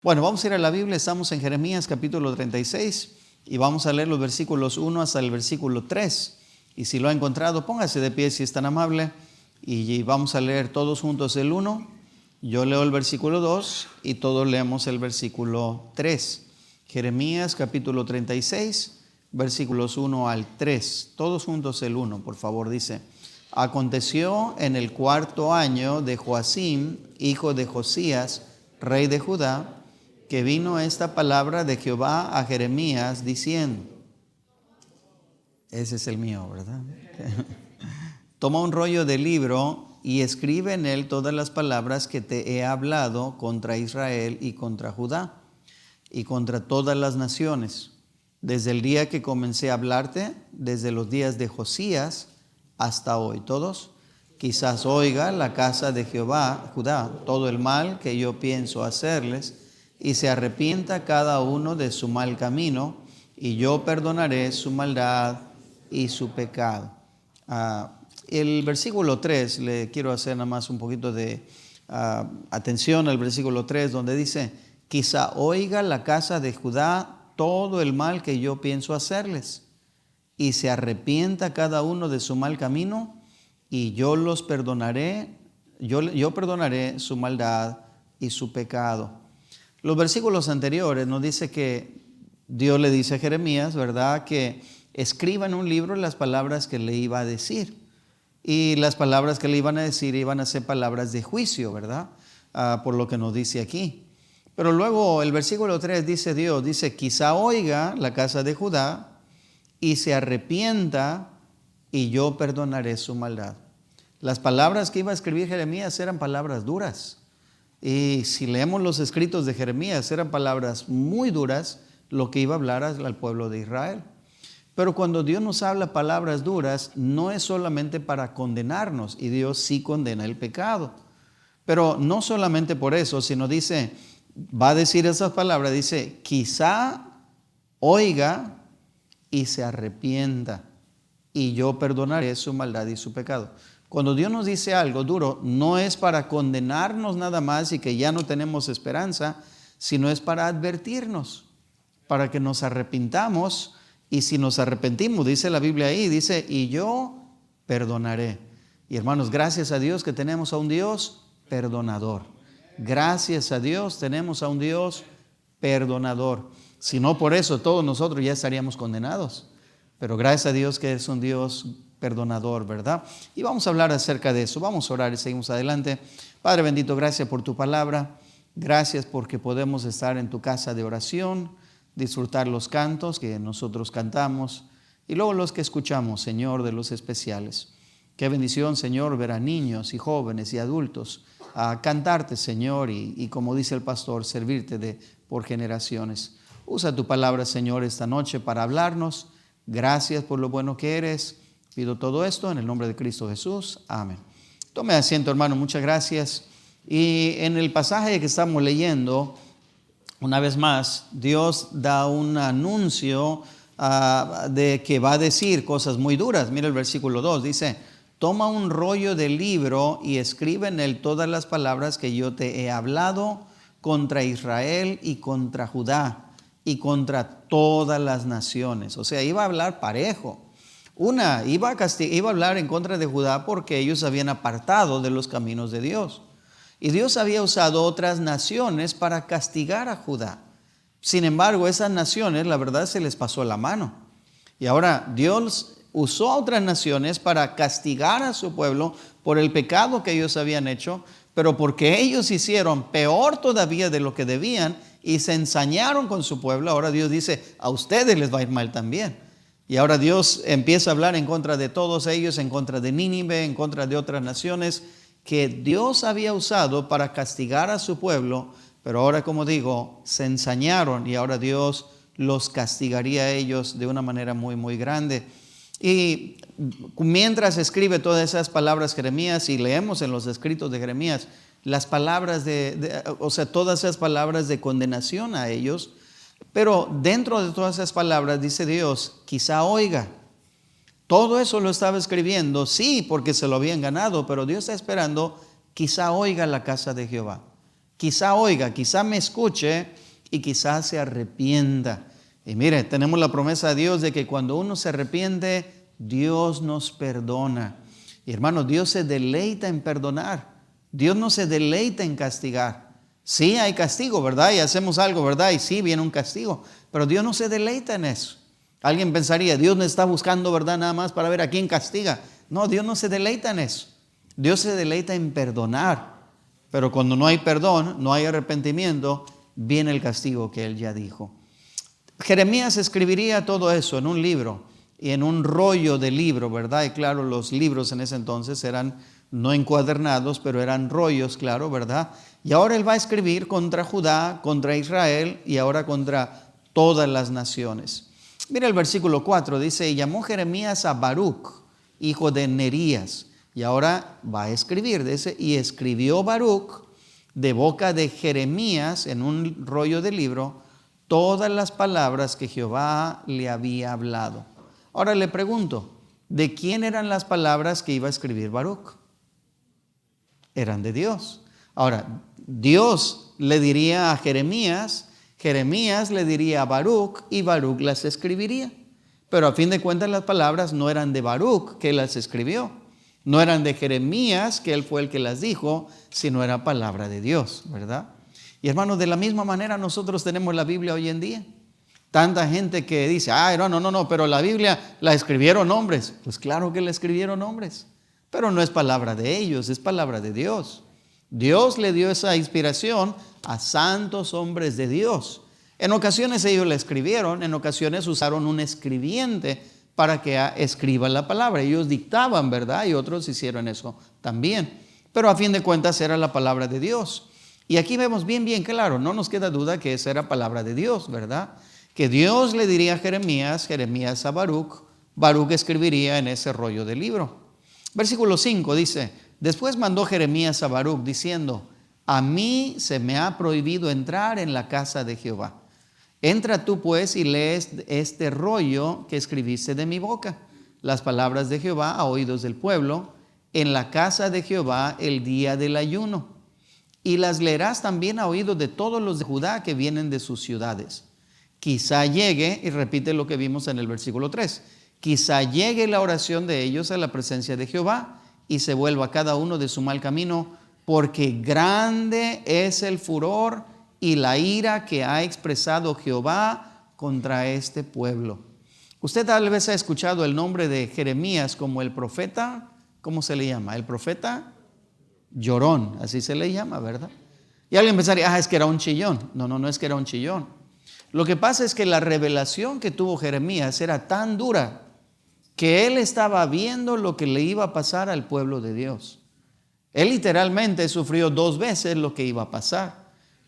Bueno, vamos a ir a la Biblia, estamos en Jeremías capítulo 36 y vamos a leer los versículos 1 hasta el versículo 3. Y si lo ha encontrado, póngase de pie si es tan amable y vamos a leer todos juntos el 1. Yo leo el versículo 2 y todos leemos el versículo 3. Jeremías capítulo 36, versículos 1 al 3. Todos juntos el 1, por favor, dice: Aconteció en el 4.º año de Joacim, hijo de Josías, rey de Judá, que vino esta palabra de Jehová a Jeremías diciendo. Ese es el mío, ¿verdad? Toma un rollo de libro y escribe en él todas las palabras que te he hablado contra Israel y contra Judá y contra todas las naciones, desde el día que comencé a hablarte, desde los días de Josías hasta hoy. Todos, quizás oiga la casa de Jehová, Judá, todo el mal que yo pienso hacerles, y se arrepienta cada uno de su mal camino, y yo perdonaré su maldad y su pecado. El versículo 3, le quiero hacer nada más un poquito de atención al versículo 3, donde dice: quizá oiga la casa de Judá todo el mal que yo pienso hacerles, y se arrepienta cada uno de su mal camino, y yo los perdonaré, yo perdonaré su maldad y su pecado. Los versículos anteriores nos dice que Dios le dice a Jeremías, ¿verdad?, que escriba en un libro las palabras que le iba a decir. Y las palabras que le iban a decir iban a ser palabras de juicio, ¿verdad? Por lo que nos dice aquí. Pero luego el versículo 3 dice Dios, dice: quizá oiga la casa de Judá y se arrepienta, y yo perdonaré su maldad. Las palabras que iba a escribir Jeremías eran palabras duras. Y si leemos los escritos de Jeremías, eran palabras muy duras lo que iba a hablar al pueblo de Israel. Pero cuando Dios nos habla palabras duras, no es solamente para condenarnos, y Dios sí condena el pecado. Pero no solamente por eso, sino dice, va a decir esas palabras, dice: quizá oiga y se arrepienta, y yo perdonaré su maldad y su pecado. Cuando Dios nos dice algo duro, no es para condenarnos nada más y que ya no tenemos esperanza, sino es para advertirnos, para que nos arrepintamos. Y si nos arrepentimos, dice la Biblia ahí, dice: y yo perdonaré. Y hermanos, gracias a Dios que tenemos a un Dios perdonador. Gracias a Dios tenemos a un Dios perdonador. Si no por eso, todos nosotros ya estaríamos condenados. Pero gracias a Dios que es un Dios perdonador, ¿verdad? Y vamos a hablar acerca de eso. Vamos a orar y seguimos adelante. Padre bendito, gracias por tu palabra. Gracias porque podemos estar en tu casa de oración, disfrutar los cantos que nosotros cantamos y luego los que escuchamos, Señor, de los especiales. Qué bendición, Señor, ver a niños y jóvenes y adultos a cantarte, Señor, y como dice el pastor, servirte por generaciones. Usa tu palabra, Señor, esta noche para hablarnos. Gracias por lo bueno que eres. Pido todo esto en el nombre de Cristo Jesús. Amén. Tome asiento, hermano. Muchas gracias. Y en el pasaje que estamos leyendo, una vez más, Dios da un anuncio de que va a decir cosas muy duras. Mira el versículo 2, dice: toma un rollo de libro y escribe en él todas las palabras que yo te he hablado contra Israel y contra Judá y contra todas las naciones. O sea, iba a hablar parejo. Iba a hablar en contra de Judá porque ellos habían apartado de los caminos de Dios. Y Dios había usado otras naciones para castigar a Judá. Sin embargo, esas naciones, la verdad, se les pasó la mano. Y ahora Dios usó a otras naciones para castigar a su pueblo por el pecado que ellos habían hecho, pero porque ellos hicieron peor todavía de lo que debían y se ensañaron con su pueblo, ahora Dios dice: a ustedes les va a ir mal también. Y ahora Dios empieza a hablar en contra de todos ellos, en contra de Nínive, en contra de otras naciones que Dios había usado para castigar a su pueblo, pero ahora, como digo, se ensañaron y ahora Dios los castigaría a ellos de una manera muy, muy grande. Y mientras escribe todas esas palabras Jeremías, y leemos en los escritos de Jeremías las palabras todas esas palabras de condenación a ellos, pero dentro de todas esas palabras dice Dios: quizá oiga. Todo eso lo estaba escribiendo, sí, porque se lo habían ganado, pero Dios está esperando: quizá oiga la casa de Jehová. quizá oiga, quizá me escuche y quizá se arrepienta. Y mire, tenemos la promesa de Dios de que cuando uno se arrepiente, Dios nos perdona. Y hermanos, Dios se deleita en perdonar. Dios no se deleita en castigar. Sí hay castigo, ¿verdad? Y hacemos algo, ¿verdad? Y sí viene un castigo. Pero Dios no se deleita en eso. Alguien pensaría, Dios no está buscando, ¿verdad? Nada más para ver a quién castiga. No, Dios no se deleita en eso. Dios se deleita en perdonar. Pero cuando no hay perdón, no hay arrepentimiento, viene el castigo que Él ya dijo. Jeremías escribiría todo eso en un libro y en un rollo de libro, ¿verdad? Y claro, los libros en ese entonces eran no encuadernados, pero eran rollos, claro, ¿verdad? Y ahora él va a escribir contra Judá, contra Israel y ahora contra todas las naciones. Mira el versículo 4, dice, y llamó Jeremías a Baruc, hijo de Nerías. Y ahora va a escribir, dice, y escribió Baruc de boca de Jeremías en un rollo de libro todas las palabras que Jehová le había hablado. Ahora le pregunto, ¿de quién eran las palabras que iba a escribir Baruc? Eran de Dios. Ahora, Dios le diría a Jeremías, Jeremías le diría a Baruc y Baruc las escribiría. Pero a fin de cuentas las palabras no eran de Baruc que las escribió. No eran de Jeremías, que él fue el que las dijo, sino era palabra de Dios, ¿verdad? Y hermanos, de la misma manera nosotros tenemos la Biblia hoy en día. Tanta gente que dice, no, pero la Biblia la escribieron hombres. Pues claro que la escribieron hombres, pero no es palabra de ellos, es palabra de Dios. Dios le dio esa inspiración a santos hombres de Dios. En ocasiones ellos la escribieron, en ocasiones usaron un escribiente para que escriba la palabra. Ellos dictaban, ¿verdad? Y otros hicieron eso también. Pero a fin de cuentas era la palabra de Dios. Y aquí vemos bien claro, no nos queda duda que esa era palabra de Dios, ¿verdad? Que Dios le diría a Jeremías, Jeremías a Baruc, Baruc escribiría en ese rollo de libro. Versículo 5 dice, después mandó Jeremías a Baruc diciendo, a mí se me ha prohibido entrar en la casa de Jehová. Entra tú pues y lees este rollo que escribiste de mi boca, las palabras de Jehová a oídos del pueblo, en la casa de Jehová el día del ayuno. Y las leerás también a oídos de todos los de Judá que vienen de sus ciudades. Quizá llegue, y repite lo que vimos en el versículo 3, quizá llegue la oración de ellos a la presencia de Jehová y se vuelva cada uno de su mal camino, porque grande es el furor y la ira que ha expresado Jehová contra este pueblo. Usted tal vez ha escuchado el nombre de Jeremías como el profeta, ¿cómo se le llama? El profeta llorón, así se le llama, ¿verdad? Y alguien pensaría, es que era un chillón. No es que era un chillón. Lo que pasa es que la revelación que tuvo Jeremías era tan dura que él estaba viendo lo que le iba a pasar al pueblo de Dios. Él literalmente sufrió 2 veces lo que iba a pasar.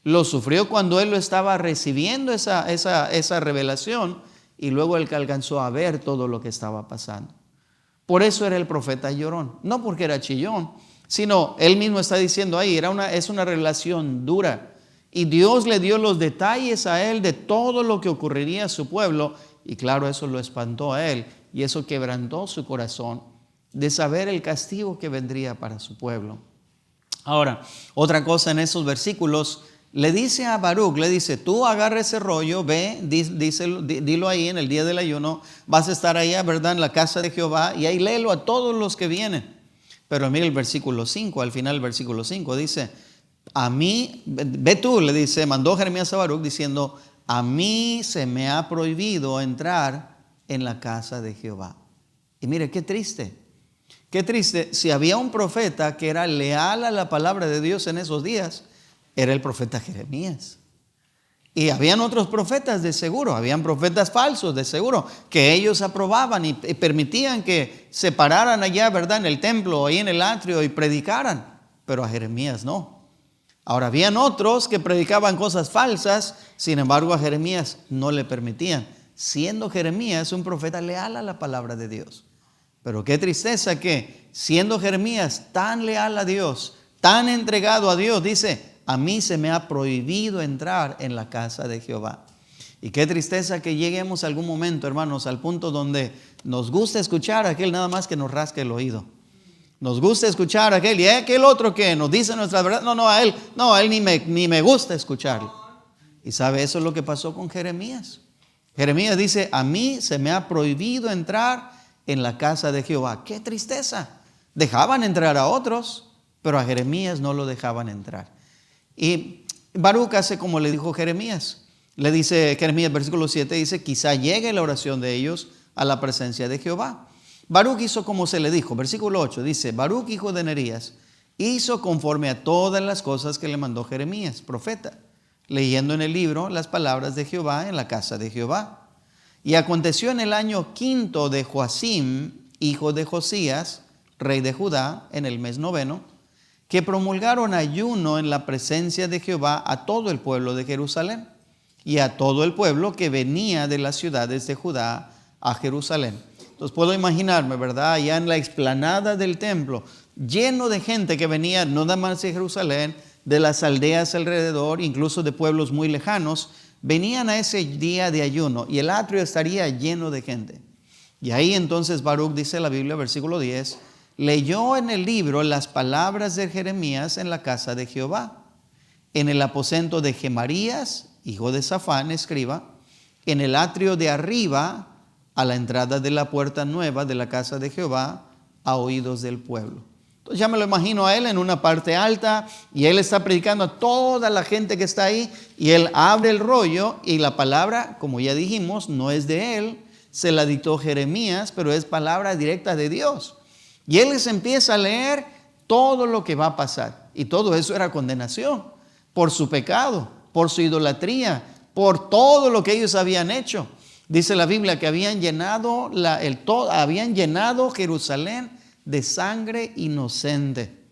Lo sufrió cuando él lo estaba recibiendo esa revelación y luego él que alcanzó a ver todo lo que estaba pasando. Por eso era el profeta llorón, no porque era chillón, sino él mismo está diciendo ahí, es una revelación dura. Y Dios le dio los detalles a él de todo lo que ocurriría a su pueblo. Y claro, eso lo espantó a él y eso quebrantó su corazón de saber el castigo que vendría para su pueblo. Ahora, otra cosa en esos versículos, le dice a Baruc, le dice, tú agarra ese rollo, ve, dilo ahí en el día del ayuno, vas a estar allá, ¿verdad?, en la casa de Jehová, y ahí léelo a todos los que vienen. Pero mira el versículo 5, al final del versículo 5 dice, a mí, ve tú, le dice, mandó Jeremías a Baruc diciendo, a mí se me ha prohibido entrar en la casa de Jehová. Y mire, qué triste, si había un profeta que era leal a la palabra de Dios en esos días, era el profeta Jeremías. Y habían otros profetas de seguro, habían profetas falsos de seguro, que ellos aprobaban y permitían que se pararan allá, ¿verdad?, en el templo, ahí en el atrio y predicaran, pero a Jeremías no. Ahora, habían otros que predicaban cosas falsas, sin embargo a Jeremías no le permitían, siendo Jeremías un profeta leal a la palabra de Dios. Pero qué tristeza que, siendo Jeremías tan leal a Dios, tan entregado a Dios, dice, a mí se me ha prohibido entrar en la casa de Jehová. Y qué tristeza que lleguemos algún momento, hermanos, al punto donde nos gusta escuchar a aquel nada más que nos rasque el oído. Nos gusta escuchar a aquel y aquel otro que nos dice nuestra verdad. No, a él ni me gusta escucharlo. Y sabe, eso es lo que pasó con Jeremías. Jeremías dice, a mí se me ha prohibido entrar en la casa de Jehová. ¡Qué tristeza! Dejaban entrar a otros, pero a Jeremías no lo dejaban entrar. Y Baruc hace como le dijo Jeremías. Le dice Jeremías, versículo 7, dice, quizá llegue la oración de ellos a la presencia de Jehová. Baruc hizo como se le dijo. Versículo 8 dice, Baruc, hijo de Nerías, hizo conforme a todas las cosas que le mandó Jeremías, profeta, leyendo en el libro las palabras de Jehová en la casa de Jehová. Y aconteció en el año 5 de Joacim, hijo de Josías, rey de Judá, en el mes 9, que promulgaron ayuno en la presencia de Jehová a todo el pueblo de Jerusalén y a todo el pueblo que venía de las ciudades de Judá a Jerusalén. Entonces puedo imaginarme, ¿verdad? Allá en la explanada del templo, lleno de gente que venía no nada más de Jerusalén, de las aldeas alrededor, incluso de pueblos muy lejanos, venían a ese día de ayuno y el atrio estaría lleno de gente. Y ahí entonces Baruc, dice la Biblia, versículo 10, leyó en el libro las palabras de Jeremías en la casa de Jehová, en el aposento de Gemarías, hijo de Safán, escriba, en el atrio de arriba, a la entrada de la puerta nueva de la casa de Jehová, a oídos del pueblo. Entonces ya me lo imagino a él en una parte alta y él está predicando a toda la gente que está ahí y él abre el rollo y la palabra, como ya dijimos, no es de él, se la dictó Jeremías, pero es palabra directa de Dios. Y él les empieza a leer todo lo que va a pasar. Y todo eso era condenación por su pecado, por su idolatría, por todo lo que ellos habían hecho. Dice la Biblia que habían llenado Jerusalén de sangre inocente.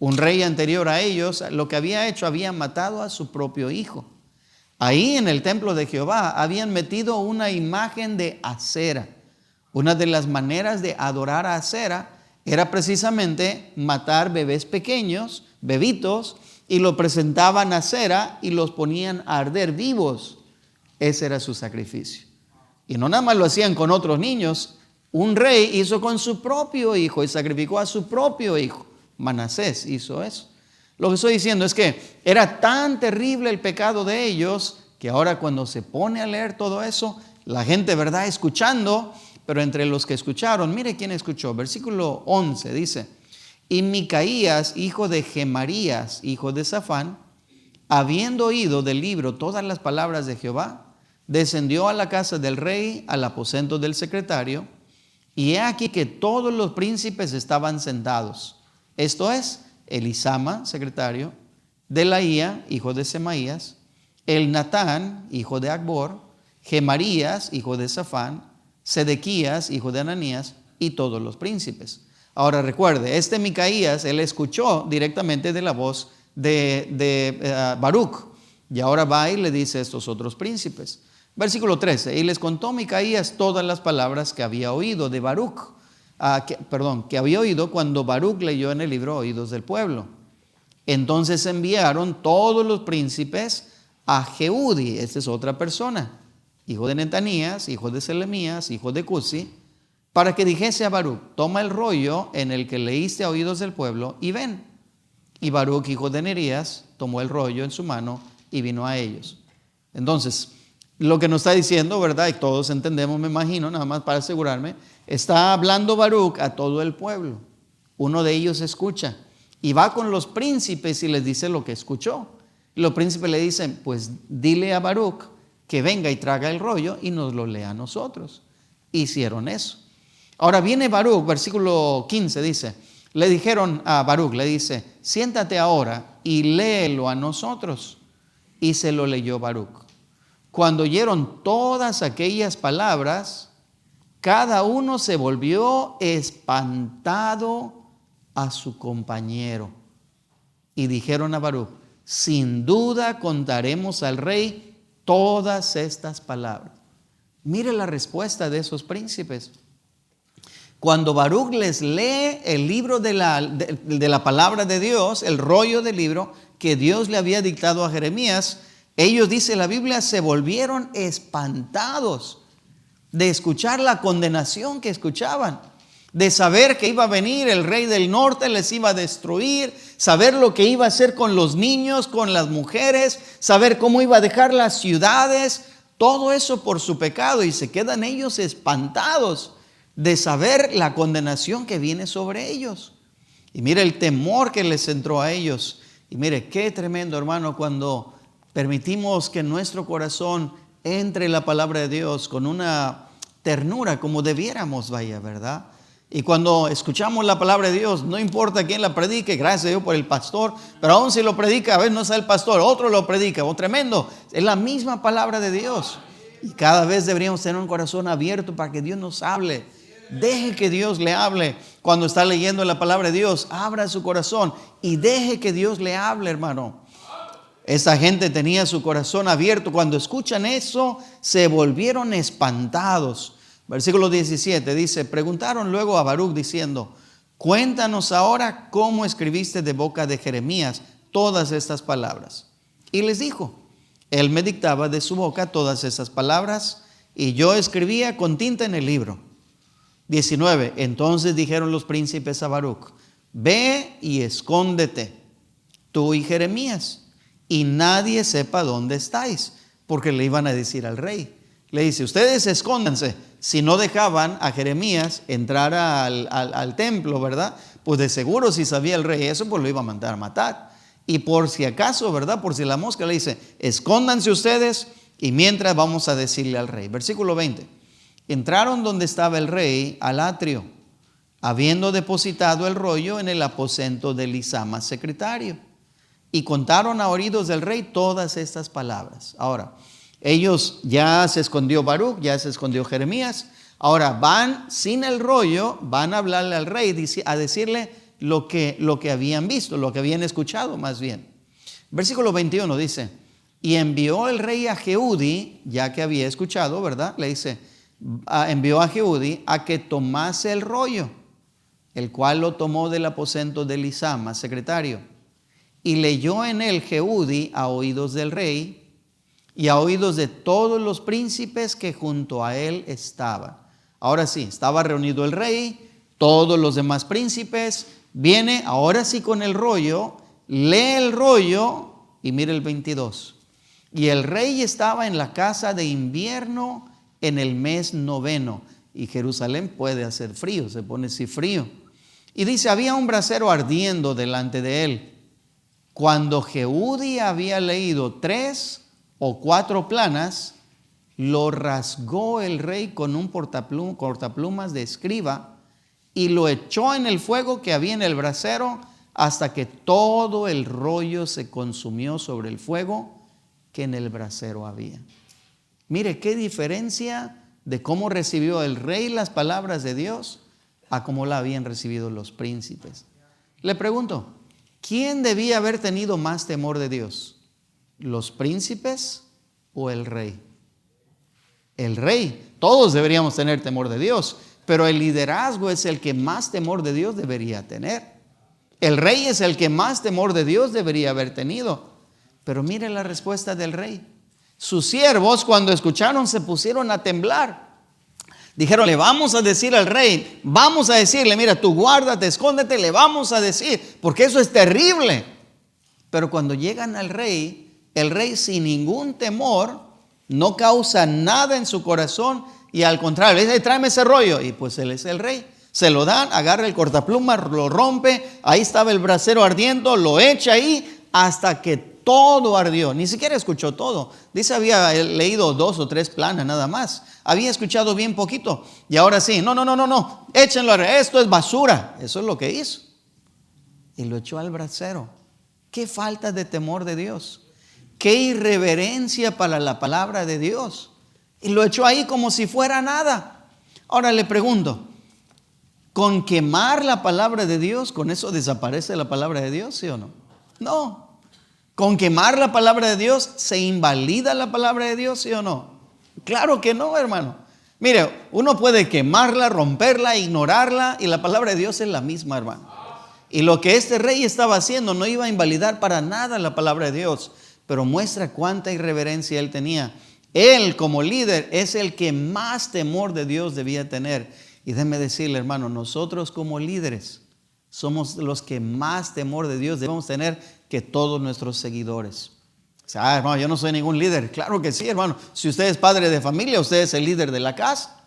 Un rey anterior a ellos, lo que había hecho, había matado a su propio hijo. Ahí en el templo de Jehová habían metido una imagen de Acera. Una de las maneras de adorar a Acera era precisamente matar bebés pequeños, bebitos, y lo presentaban a Acera y los ponían a arder vivos. Ese era su sacrificio. Y no nada más lo hacían con otros niños. Un rey hizo con su propio hijo y sacrificó a su propio hijo. Manasés hizo eso. Lo que estoy diciendo es que era tan terrible el pecado de ellos que ahora cuando se pone a leer todo eso, la gente, ¿verdad?, escuchando, pero entre los que escucharon, mire quién escuchó. Versículo 11 dice, y Micaías, hijo de Gemarías, hijo de Safán, habiendo oído del libro todas las palabras de Jehová, descendió a la casa del rey, al aposento del secretario, y he aquí que todos los príncipes estaban sentados. Esto es, Elisama, secretario, Delaía, hijo de Semaías, Elnatán, hijo de Acbor, Gemarías, hijo de Safán, Sedequías, hijo de Ananías, y todos los príncipes. Ahora recuerde, Micaías, él escuchó directamente de la voz de Baruc, y ahora va y le dice a estos otros príncipes. Versículo 13, y les contó Micaías todas las palabras que había oído de Baruc, que había oído cuando Baruc leyó en el libro Oídos del Pueblo. Entonces enviaron todos los príncipes a Jehudi, esta es otra persona, hijo de Netanías, hijo de Selemías, hijo de Cusi, para que dijese a Baruc, toma el rollo en el que leíste a oídos del pueblo y ven. Y Baruc, hijo de Nerías, tomó el rollo en su mano y vino a ellos. Entonces, lo que nos está diciendo, ¿verdad? Y todos entendemos, me imagino, nada más para asegurarme, está hablando Baruc a todo el pueblo. Uno de ellos escucha y va con los príncipes y les dice lo que escuchó. Y los príncipes le dicen, pues dile a Baruc que venga y traga el rollo y nos lo lea a nosotros. Hicieron eso. Ahora viene Baruc, versículo 15 dice, le dijeron a Baruc, le dice, siéntate ahora y léelo a nosotros. Y se lo leyó Baruc. Cuando oyeron todas aquellas palabras, cada uno se volvió espantado a su compañero. Y dijeron a Baruc, sin duda contaremos al rey todas estas palabras. Mire la respuesta de esos príncipes. Cuando Baruc les lee el libro de la palabra de Dios, el rollo del libro que Dios le había dictado a Jeremías, ellos, dice la Biblia, se volvieron espantados de escuchar la condenación que escuchaban. de saber que iba a venir el rey del norte, les iba a destruir, saber lo que iba a hacer con los niños, con las mujeres, saber cómo iba a dejar las ciudades, todo eso por su pecado, y se quedan ellos espantados de saber la condenación que viene sobre ellos. Y mire el temor que les entró a ellos. Y mire qué tremendo, hermano, cuando permitimos que en nuestro corazón entre la palabra de Dios con una ternura como debiéramos, vaya, ¿verdad? Y cuando escuchamos la palabra de Dios, no importa quién la predique, gracias a Dios por el pastor, pero aún si lo predica, a veces no es el pastor, otro lo predica, o tremendo, es la misma palabra de Dios. Y cada vez deberíamos tener un corazón abierto para que Dios nos hable. Deje que Dios le hable. Cuando está leyendo la palabra de Dios, abra su corazón y deje que Dios le hable, hermano. Esa gente tenía su corazón abierto. Cuando escuchan eso, se volvieron espantados. Versículo 17 dice: preguntaron luego a Baruc diciendo: cuéntanos ahora cómo escribiste de boca de Jeremías todas estas palabras. Y les dijo: él me dictaba de su boca todas esas palabras y yo escribía con tinta en el libro. 19. Entonces dijeron los príncipes a Baruc: ve y escóndete, tú y Jeremías, y nadie sepa dónde estáis, porque le iban a decir al rey. Le dice: ustedes escóndanse. Si no dejaban a Jeremías entrar al templo, ¿verdad? Pues de seguro si sabía el rey eso, pues lo iba a mandar a matar. Y por si acaso, ¿verdad? Por si la mosca, le dice: escóndanse ustedes y mientras vamos a decirle al rey. Versículo 20. Entraron donde estaba el rey al atrio, habiendo depositado el rollo en el aposento de Elisama, secretario. Y contaron a oídos del rey todas estas palabras. Ahora, ellos ya se escondió Baruc, ya se escondió Jeremías. Ahora van sin el rollo, van a hablarle al rey, a decirle lo que habían visto, lo que habían escuchado más bien. Versículo 21 dice: y envió el rey a Jehudi, ya que había escuchado, ¿verdad? Le dice, envió a Jehudi a que tomase el rollo, el cual lo tomó del aposento de Elisama, secretario. Y leyó en él Jehudi a oídos del rey y a oídos de todos los príncipes que junto a él estaban. Ahora sí, estaba reunido el rey, todos los demás príncipes. Viene ahora sí con el rollo, lee el rollo y mire el 22. Y el rey estaba en la casa de invierno en el mes 9. Y Jerusalén puede hacer frío, se pone así frío. Y dice: había un brasero ardiendo delante de él. Cuando Jehudi había leído 3 o 4 planas, lo rasgó el rey con un cortaplumas de escriba y lo echó en el fuego que había en el brasero hasta que todo el rollo se consumió sobre el fuego que en el brasero había. Mire qué diferencia de cómo recibió el rey las palabras de Dios a cómo la habían recibido los príncipes. Le pregunto, ¿quién debía haber tenido más temor de Dios? ¿Los príncipes o el rey? El rey. Todos deberíamos tener temor de Dios, pero el liderazgo es el que más temor de Dios debería tener. El rey es el que más temor de Dios debería haber tenido. Pero mire la respuesta del rey. Sus siervos, cuando escucharon, se pusieron a temblar. Dijeron: le vamos a decir al rey, vamos a decirle, mira, tú guárdate, escóndete, le vamos a decir, porque eso es terrible. Pero cuando llegan al rey, el rey sin ningún temor, no causa nada en su corazón y al contrario, le dice: tráeme ese rollo. Y pues él es el rey. Se lo dan, agarra el cortapluma, lo rompe, ahí estaba el brasero ardiendo, lo echa ahí hasta que todo ardió. Ni siquiera escuchó todo. Dice, había leído 2 o 3 planas nada más. Había escuchado bien poquito. Y ahora sí, no, échenlo, esto es basura. Eso es lo que hizo. Y lo echó al brasero. Qué falta de temor de Dios. Qué irreverencia para la palabra de Dios. Y lo echó ahí como si fuera nada. Ahora le pregunto, ¿con quemar la palabra de Dios, con eso desaparece la palabra de Dios, sí o no? No. ¿Con quemar la palabra de Dios se invalida la palabra de Dios, sí o no? Claro que no, hermano. Mire, uno puede quemarla, romperla, ignorarla, y la palabra de Dios es la misma, hermano. Y lo que este rey estaba haciendo no iba a invalidar para nada la palabra de Dios, pero muestra cuánta irreverencia él tenía. Él, como líder, es el que más temor de Dios debía tener. Y déjeme decirle, hermano, nosotros como líderes somos los que más temor de Dios debemos tener que todos nuestros seguidores. O sea, hermano, yo no soy ningún líder. Claro que sí, hermano. Si usted es padre de familia, usted es el líder de la casa.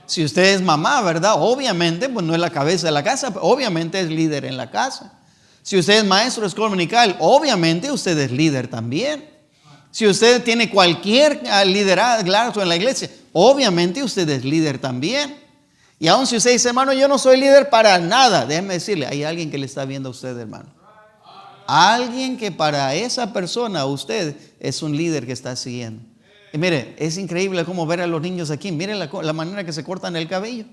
Si usted es mamá, ¿verdad? Obviamente, pues no es la cabeza de la casa, pero obviamente es líder en la casa. Si usted es maestro de escuela dominical, obviamente usted es líder también. Si usted tiene cualquier liderazgo en la iglesia, obviamente usted es líder también. Y aun si usted dice, hermano, yo no soy líder para nada, déjeme decirle, hay alguien que le está viendo a usted, hermano. Alguien que para esa persona, usted es un líder que está siguiendo. Y mire, es increíble cómo ver a los niños aquí. Mire la manera que se cortan el cabello.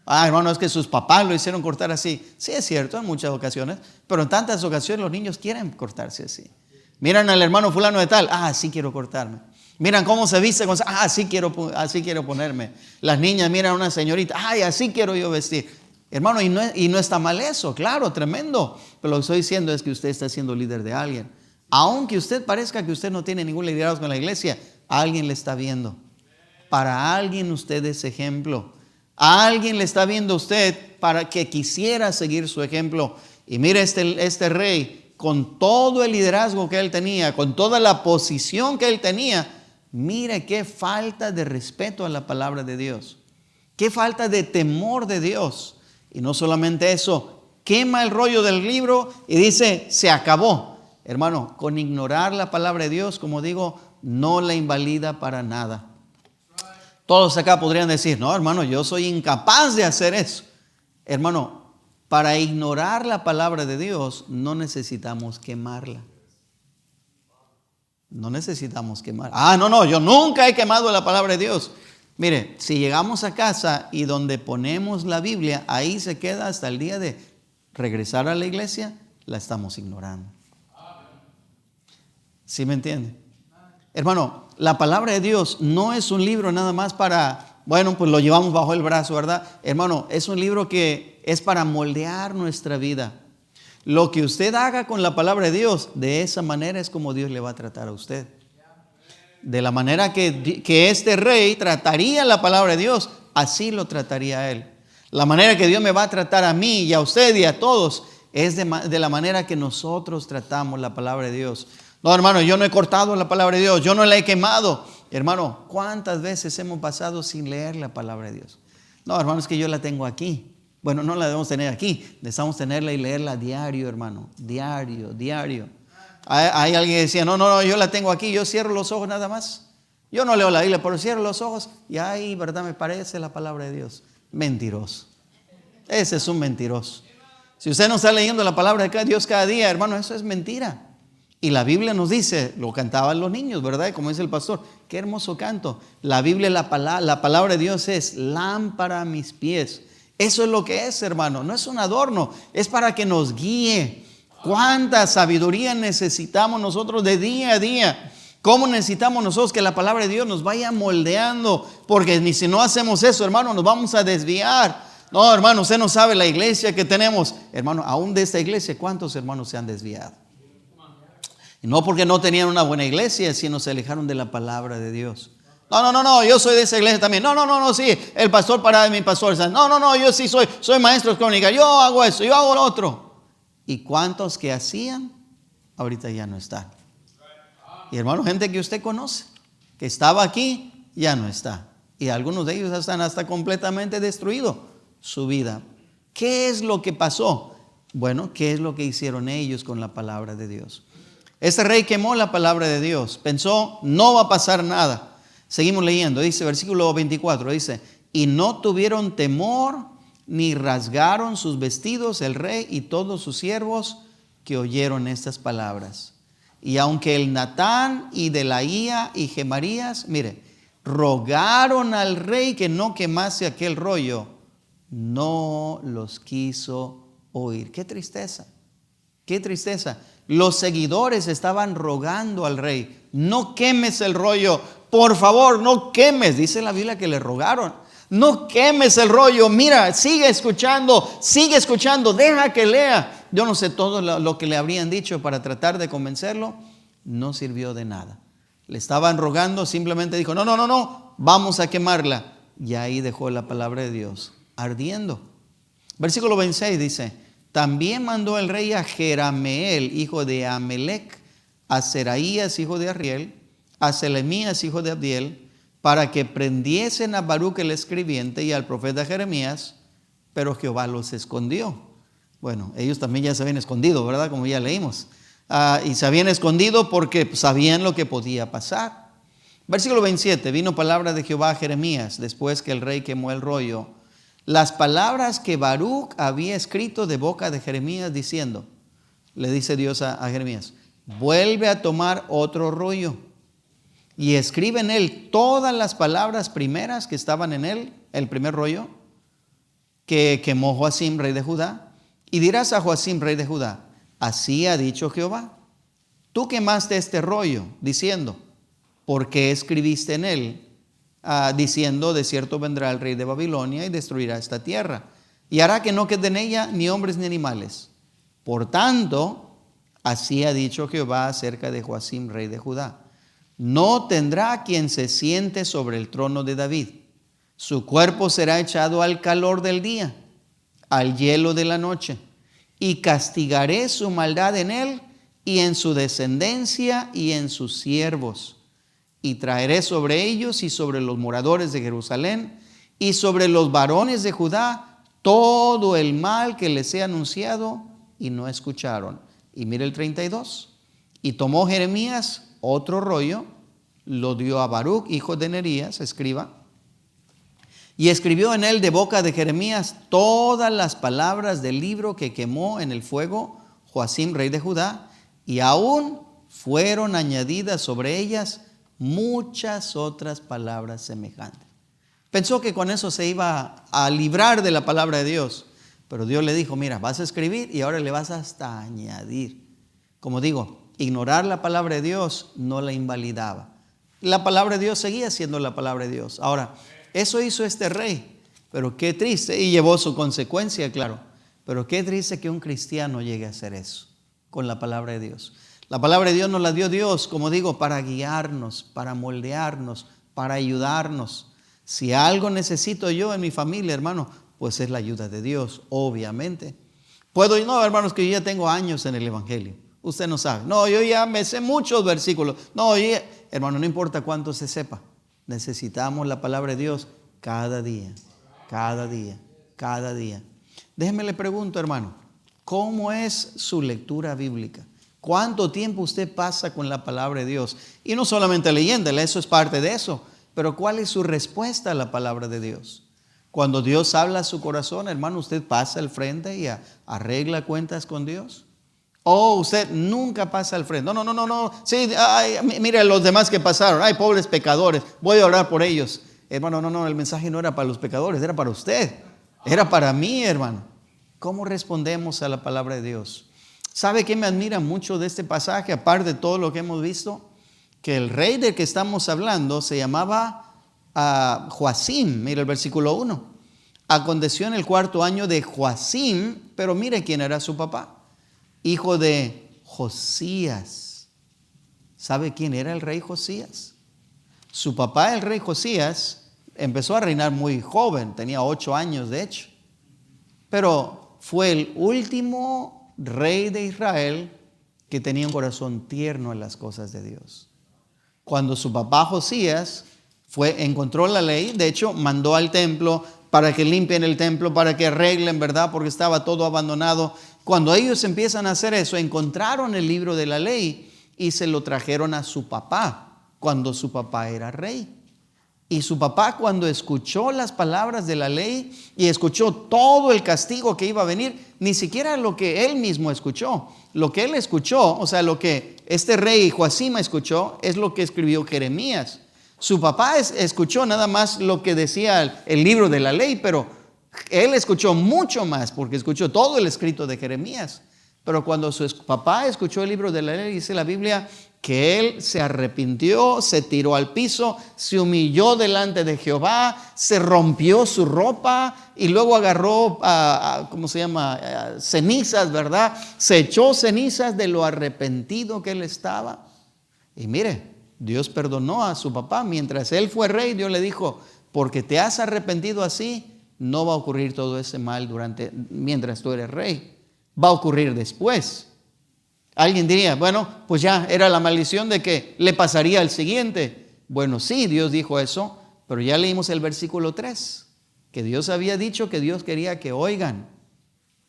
Hermano, es que sus papás lo hicieron cortar así. Sí, es cierto, en muchas ocasiones. Pero en tantas ocasiones los niños quieren cortarse así. Miran al hermano fulano de tal. Sí quiero cortarme. Miran cómo se viste. Así quiero ponerme. Las niñas miran a una señorita. Así quiero yo vestir. Hermano, y no está mal eso. Claro, tremendo. Pero lo que estoy diciendo es que usted está siendo líder de alguien. Aunque usted parezca que usted no tiene ningún liderazgo en la iglesia, alguien le está viendo. Para alguien usted es ejemplo. A alguien le está viendo usted para que quisiera seguir su ejemplo. Y mire este rey, con todo el liderazgo que él tenía, con toda la posición que él tenía, mire qué falta de respeto a la palabra de Dios. Qué falta de temor de Dios. Y no solamente eso, quema el rollo del libro y dice, se acabó. Hermano, con ignorar la palabra de Dios, como digo, no la invalida para nada. Todos acá podrían decir, no, hermano, yo soy incapaz de hacer eso. Hermano, para ignorar la palabra de Dios no necesitamos quemarla. No necesitamos quemarla. No, yo nunca he quemado la palabra de Dios. Mire, si llegamos a casa y donde ponemos la Biblia, ahí se queda hasta el día de regresar a la iglesia, la estamos ignorando. ¿Sí me entiende? Hermano, la palabra de Dios no es un libro nada más para, bueno, pues lo llevamos bajo el brazo, ¿verdad? Hermano, es un libro que es para moldear nuestra vida. Lo que usted haga con la palabra de Dios, de esa manera es como Dios le va a tratar a usted. De la manera que este rey trataría la palabra de Dios, así lo trataría a él. La manera que Dios me va a tratar a mí y a usted y a todos es de la manera que nosotros tratamos la palabra de Dios. No, hermano, yo no he cortado la palabra de Dios, yo no la he quemado. Hermano, ¿cuántas veces hemos pasado sin leer la palabra de Dios? No, hermano, es que yo la tengo aquí. Bueno, no la debemos tener aquí, necesitamos tenerla y leerla diario, hermano. Diario. Hay alguien que decía, no, yo la tengo aquí, yo cierro los ojos nada más. Yo no leo la Biblia, pero cierro los ojos y ahí, ¿verdad? Me parece la palabra de Dios. Mentiroso. Ese es un mentiroso. Si usted no está leyendo la palabra de Dios cada día, hermano, eso es mentira. Y la Biblia nos dice, lo cantaban los niños, ¿verdad? Como dice el pastor, qué hermoso canto. La Biblia, la palabra de Dios es lámpara a mis pies. Eso es lo que es, hermano. No es un adorno, es para que nos guíe. ¿Cuánta sabiduría necesitamos nosotros de día a día? ¿Cómo necesitamos nosotros que la palabra de Dios nos vaya moldeando? Porque ni si no hacemos eso, hermano, nos vamos a desviar. No, hermano, usted no sabe la iglesia que tenemos. Hermano, aún de esta iglesia, ¿cuántos hermanos se han desviado? Y no porque no tenían una buena iglesia, sino se alejaron de la palabra de Dios. No, yo soy de esa iglesia también. No, sí, el pastor para mi pastor. No, yo sí soy maestro de crónica. Yo hago eso, yo hago lo otro. ¿Y cuántos que hacían? Ahorita ya no están. Y hermano, gente que usted conoce, que estaba aquí, ya no está. Y algunos de ellos están hasta completamente destruidos su vida. ¿Qué es lo que pasó? Bueno, ¿qué es lo que hicieron ellos con la palabra de Dios? Este rey quemó la palabra de Dios. Pensó, no va a pasar nada. Seguimos leyendo. Dice, versículo 24, dice, y no tuvieron temor ni rasgaron sus vestidos el rey y todos sus siervos que oyeron estas palabras. Y aunque el Natán y Delaía y Gemarías, mire, rogaron al rey que no quemase aquel rollo, no los quiso oír. Qué tristeza, qué tristeza. Los seguidores estaban rogando al rey, no quemes el rollo, por favor, no quemes. Dice la Biblia que le rogaron. No quemes el rollo, mira, sigue escuchando, deja que lea. Yo no sé todo lo que le habrían dicho para tratar de convencerlo, no sirvió de nada. Le estaban rogando, simplemente dijo, no, vamos a quemarla. Y ahí dejó la palabra de Dios. ardiendo. Versículo 26 dice: también mandó el rey a Jerameel, hijo de Amelec, a Seraías, hijo de Arriel, a Selemías, hijo de Abdiel, para que prendiesen a Baruc el escribiente y al profeta Jeremías, pero Jehová los escondió. Bueno, ellos también ya se habían escondido, ¿verdad? Como ya leímos. Y se habían escondido porque sabían lo que podía pasar. Versículo 27, vino palabra de Jehová a Jeremías, después que el rey quemó el rollo, las palabras que Baruc había escrito de boca de Jeremías, diciendo, le dice Dios a Jeremías, vuelve a tomar otro rollo y escribe en él todas las palabras primeras que estaban en él, el primer rollo, que quemó Joacim, rey de Judá, y dirás a Joacim, rey de Judá, así ha dicho Jehová, tú quemaste este rollo, diciendo, ¿por qué escribiste en él? Diciendo, de cierto vendrá el rey de Babilonia y destruirá esta tierra, y hará que no quede en ella ni hombres ni animales. Por tanto, así ha dicho Jehová acerca de Joacim, rey de Judá, no tendrá quien se siente sobre el trono de David. Su cuerpo será echado al calor del día, al hielo de la noche, y castigaré su maldad en él y en su descendencia y en sus siervos. Y traeré sobre ellos y sobre los moradores de Jerusalén y sobre los varones de Judá todo el mal que les he anunciado y no escucharon. Y mire el 32. Y tomó Jeremías otro rollo, lo dio a Baruc, hijo de Nerías, escriba, y escribió en él de boca de Jeremías todas las palabras del libro que quemó en el fuego Joacim, rey de Judá, y aún fueron añadidas sobre ellas muchas otras palabras semejantes. Pensó que con eso se iba a librar de la palabra de Dios, pero Dios le dijo, mira, vas a escribir y ahora le vas hasta añadir. Como digo, ignorar la palabra de Dios no la invalidaba. La palabra de Dios seguía siendo la palabra de Dios. Ahora, eso hizo este rey, pero qué triste, y llevó su consecuencia, claro, pero qué triste que un cristiano llegue a hacer eso con la palabra de Dios. La palabra de Dios nos la dio Dios, como digo, para guiarnos, para moldearnos, para ayudarnos. Si algo necesito yo en mi familia, hermano, pues es la ayuda de Dios, obviamente. No, hermanos, que yo ya tengo años en el Evangelio. Usted no sabe. No, yo ya me sé muchos versículos. No, hermano, no importa cuánto se sepa. Necesitamos la palabra de Dios cada día, cada día, cada día. Déjeme le pregunto, hermano, ¿cómo es su lectura bíblica? ¿Cuánto tiempo usted pasa con la palabra de Dios? Y no solamente leyéndola, eso es parte de eso. Pero ¿cuál es su respuesta a la palabra de Dios? Cuando Dios habla a su corazón, hermano, ¿usted pasa al frente y arregla cuentas con Dios? ¿O usted nunca pasa al frente? No. Sí, mire los demás que pasaron. Ay, pobres pecadores, voy a orar por ellos. Hermano, no, el mensaje no era para los pecadores, era para usted. Era para mí, hermano. ¿Cómo respondemos a la palabra de Dios? ¿Sabe qué me admira mucho de este pasaje? Aparte de todo lo que hemos visto, que el rey del que estamos hablando se llamaba Joacim. Mira el versículo 1. Aconteció en el 4º año de Joacim, pero mire quién era su papá. Hijo de Josías. ¿Sabe quién era el rey Josías? Su papá, el rey Josías, empezó a reinar muy joven, tenía 8 años de hecho. Pero fue el último rey de Israel que tenía un corazón tierno en las cosas de Dios. Cuando su papá Josías encontró la ley, de hecho mandó al templo para que limpien el templo, para que arreglen, ¿verdad? Porque estaba todo abandonado. Cuando ellos empiezan a hacer eso, encontraron el libro de la ley y se lo trajeron a su papá, cuando su papá era rey. Y su papá, cuando escuchó las palabras de la ley y escuchó todo el castigo que iba a venir, ni siquiera lo que él mismo escuchó. Lo que él escuchó, o sea, lo que este rey Joacim escuchó, es lo que escribió Jeremías. Su papá escuchó nada más lo que decía el libro de la ley, pero él escuchó mucho más porque escuchó todo el escrito de Jeremías. Pero cuando su papá escuchó el libro de la ley, dice la Biblia que él se arrepintió, se tiró al piso, se humilló delante de Jehová, se rompió su ropa y luego agarró, cenizas, ¿verdad? Se echó cenizas de lo arrepentido que él estaba. Y mire, Dios perdonó a su papá. Mientras él fue rey, Dios le dijo, porque te has arrepentido así, no va a ocurrir todo ese mal mientras tú eres rey. Va a ocurrir después. Alguien diría, bueno, pues ya era la maldición de que le pasaría al siguiente. Bueno, sí, Dios dijo eso, pero ya leímos el versículo 3, que Dios había dicho que Dios quería que oigan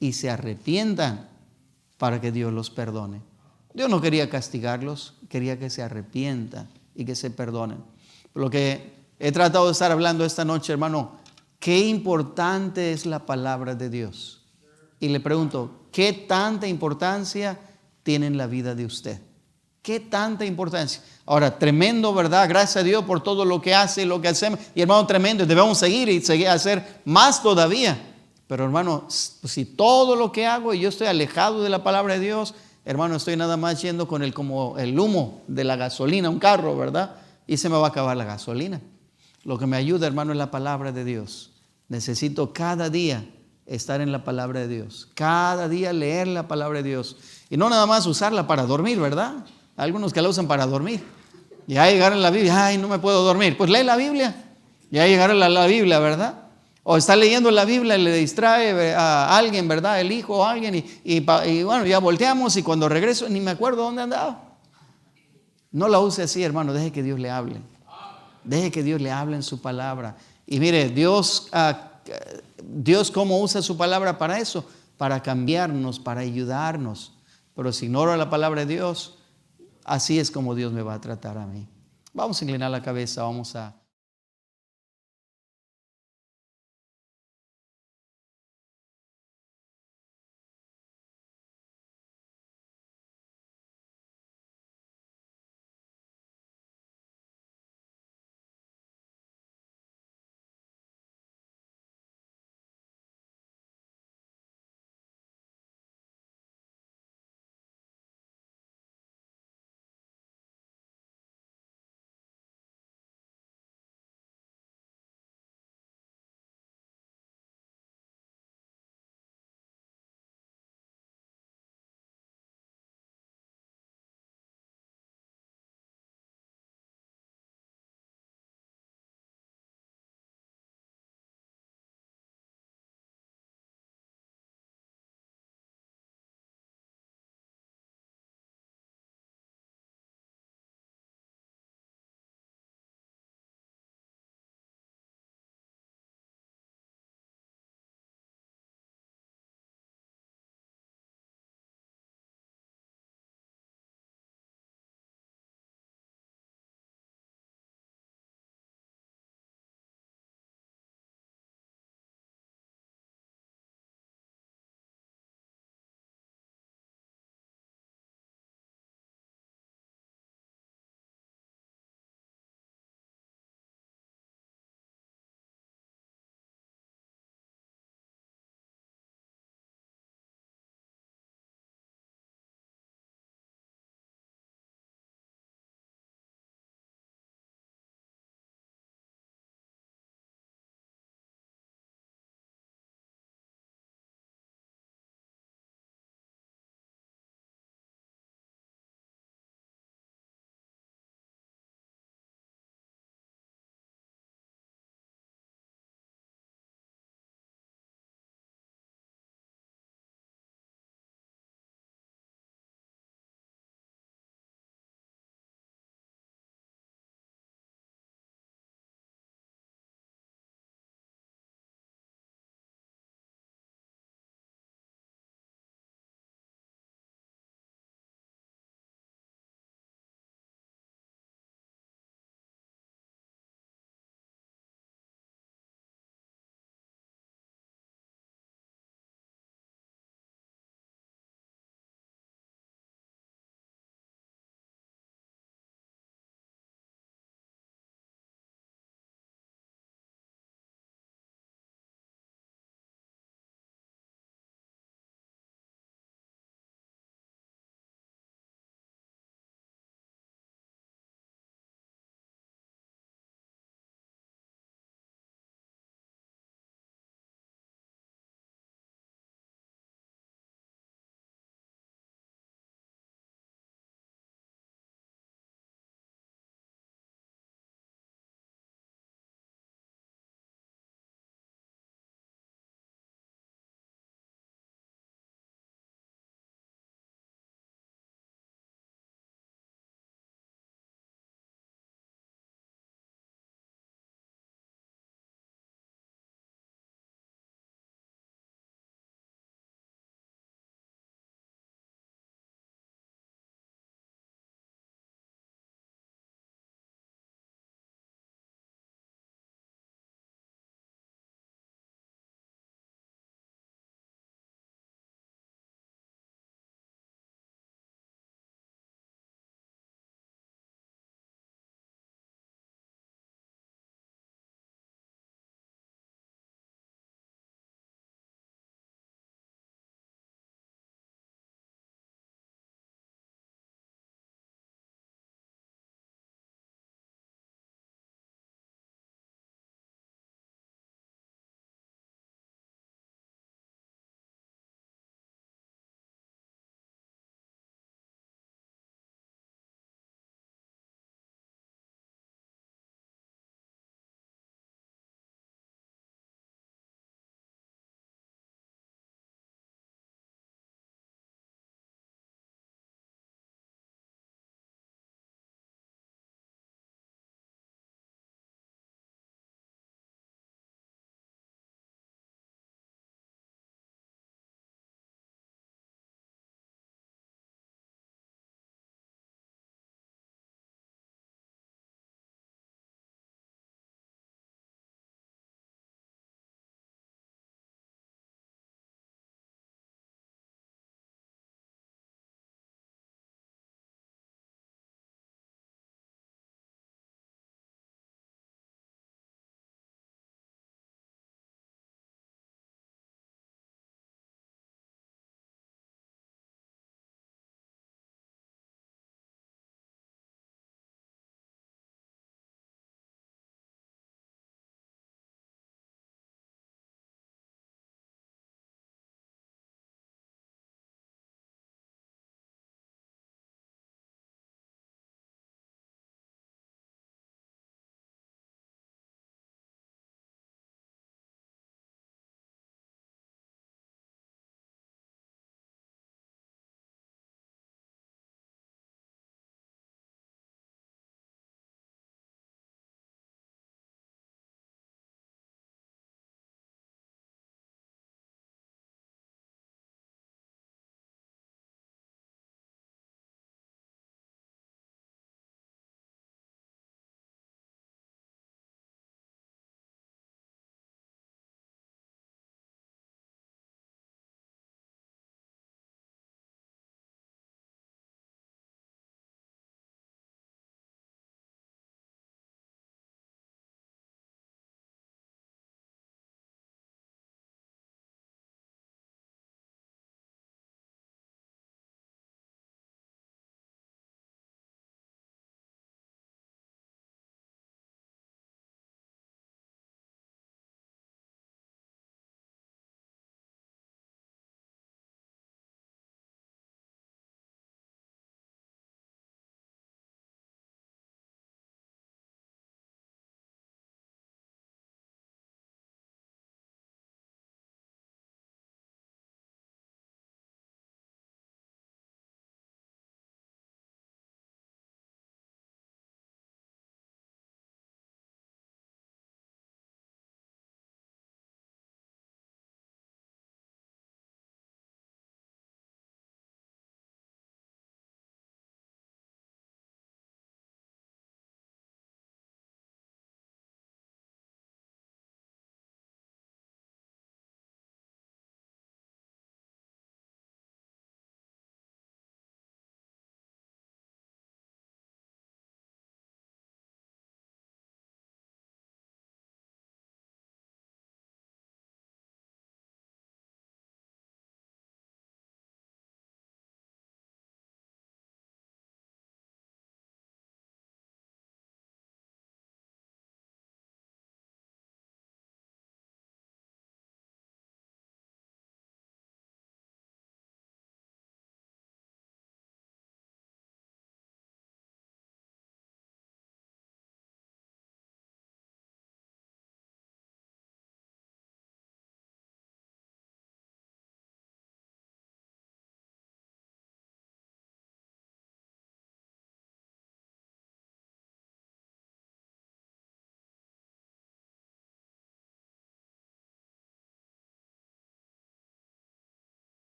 y se arrepientan para que Dios los perdone. Dios no quería castigarlos, quería que se arrepientan y que se perdonen. Lo que he tratado de estar hablando esta noche, hermano, qué importante es la palabra de Dios. Y le pregunto, ¿qué tanta importancia tiene en la vida de usted? ¿Qué tanta importancia? Ahora, tremendo, ¿verdad? Gracias a Dios por todo lo que hace y lo que hacemos. Y hermano, tremendo, debemos seguir a hacer más todavía. Pero hermano, si todo lo que hago y yo estoy alejado de la palabra de Dios, hermano, estoy nada más yendo con como el humo de la gasolina, un carro, ¿verdad? Y se me va a acabar la gasolina. Lo que me ayuda, hermano, es la palabra de Dios. Necesito cada día estar en la palabra de Dios. Cada día leer la palabra de Dios. Y no nada más usarla para dormir, ¿verdad? Algunos que la usan para dormir. Ya llegaron a la Biblia, ay, no me puedo dormir. Pues lee la Biblia. Ya llegaron a la Biblia, ¿verdad? O está leyendo la Biblia y le distrae a alguien, ¿verdad? El hijo o alguien. Y bueno, ya volteamos y cuando regreso ni me acuerdo dónde andaba. No la use así, hermano. Deje que Dios le hable. Deje que Dios le hable en su palabra. Y mire, Dios cómo usa su palabra para eso, para cambiarnos, para ayudarnos. Pero si ignoro la palabra de Dios, así es como Dios me va a tratar a mí. Vamos a inclinar la cabeza, vamos a